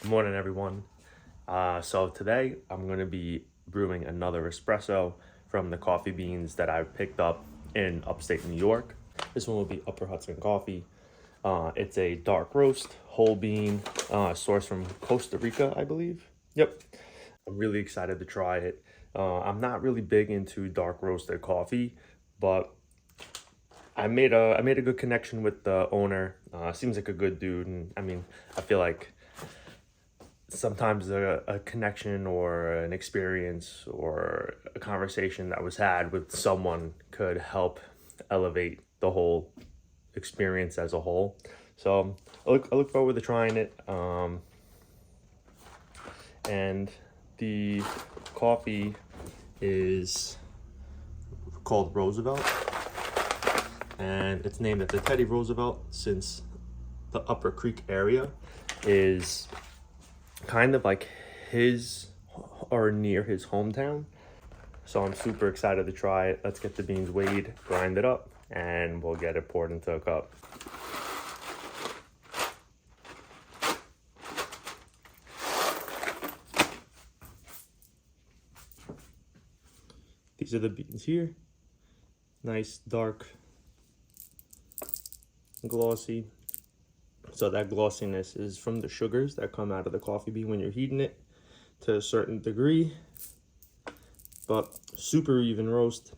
Good morning, everyone. So today I'm going to be brewing another espresso from the coffee beans that I picked up in upstate New York. This one will be Upper Hudson Coffee. It's a dark roast, whole bean, sourced from Costa Rica, I believe. Yep. I'm really excited to try it. I'm not really big into dark roasted coffee, but I made a good connection with the owner. Seems like a good dude, and I feel like sometimes a connection or an experience or a conversation that was had with someone could help elevate the whole experience as a whole. So I look forward to trying it. And the coffee is called Roosevelt, and it's named after Teddy Roosevelt, since the Upper Creek area is kind of like his or near his hometown. So I'm super excited to try it. Let's get the beans weighed, grind it up, and we'll get it poured into a cup. These are the beans here. Nice, dark, glossy. So that glossiness is from the sugars that come out of the coffee bean when you're heating it to a certain degree, but super even roast.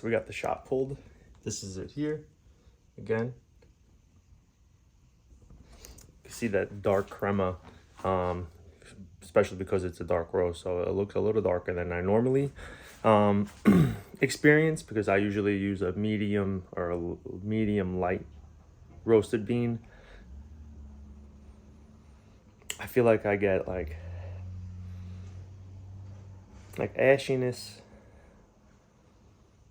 we got the shot pulled. This is it here. Again, you see that dark crema, especially because it's a dark roast, so it looks a little darker than I normally experience, because I usually use a medium or a medium light roasted bean. I feel like I get like ashiness.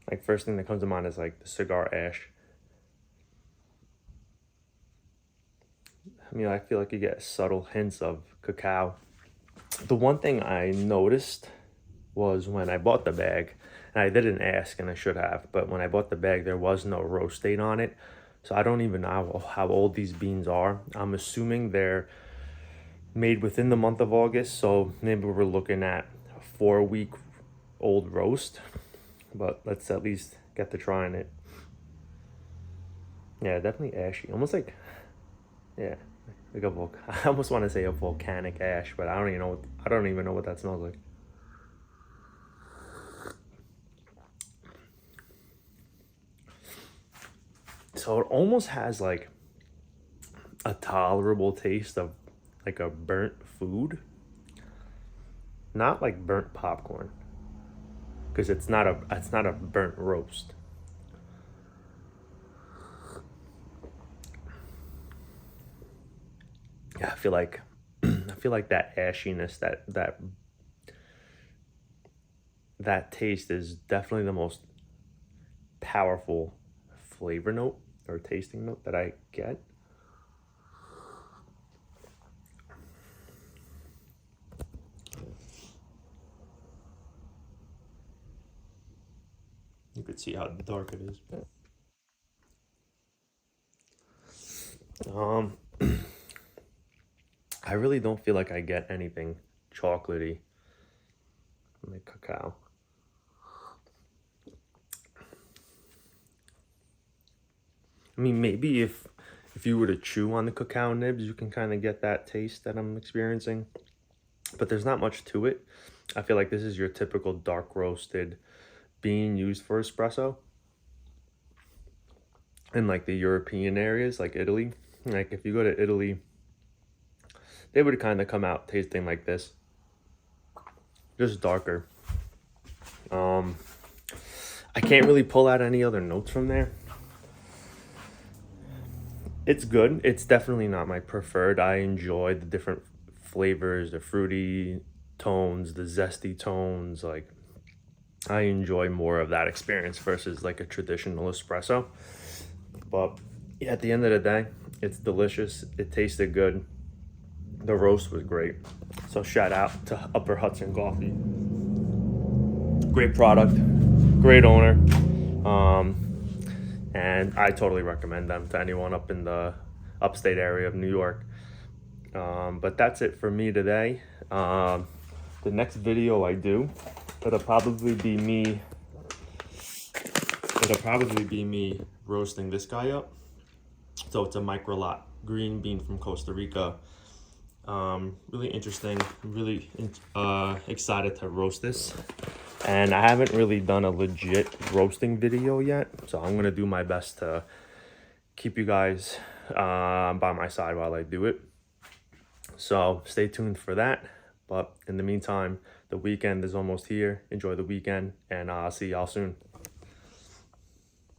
Like first thing that comes to mind is like the cigar ash. I mean, I feel like you get subtle hints of cacao. The one thing I noticed was when I bought the bag, and I didn't ask and I should have, but when I bought the bag, there was no roast date on it. So I don't even know how old these beans are. I'm assuming they're made within the month of August, so maybe we're looking at a 4-week old roast, but let's at least get to trying it. Yeah, definitely ashy, almost like, yeah, like I almost want to say a volcanic ash, but I don't even know what that smells like. So it almost has like a tolerable taste of like a burnt food, not like burnt popcorn, because it's not a burnt roast. Yeah, I feel like that ashiness, that taste is definitely the most powerful flavor note or tasting note that I get. You could see how dark it is. I really don't feel like I get anything chocolatey from the cacao. I mean, maybe if you were to chew on the cacao nibs, you can kind of get that taste that I'm experiencing. But there's not much to it. I feel like this is your typical dark roasted bean used for espresso. In like the European areas, like Italy. Like if you go to Italy, they would kind of come out tasting like this. Just darker. I can't really pull out any other notes from there. It's good. It's definitely not my preferred. I enjoy the different flavors, the fruity tones, the zesty tones. Like I enjoy more of that experience versus like a traditional espresso. But yeah, at the end of the day, it's delicious. It tasted good. The roast was great. So shout out to Upper Hudson Coffee. Great product, great owner. And I totally recommend them to anyone up in the upstate area of New York. But that's it for me today. The next video I do, it'll probably be me roasting this guy up. So it's a micro lot green bean from Costa Rica. Really interesting, really excited to roast this. And I haven't really done a legit roasting video yet, so I'm gonna do my best to keep you guys by my side while I do it. So stay tuned for that. But in the meantime, the weekend is almost here. Enjoy the weekend, and I'll see y'all soon.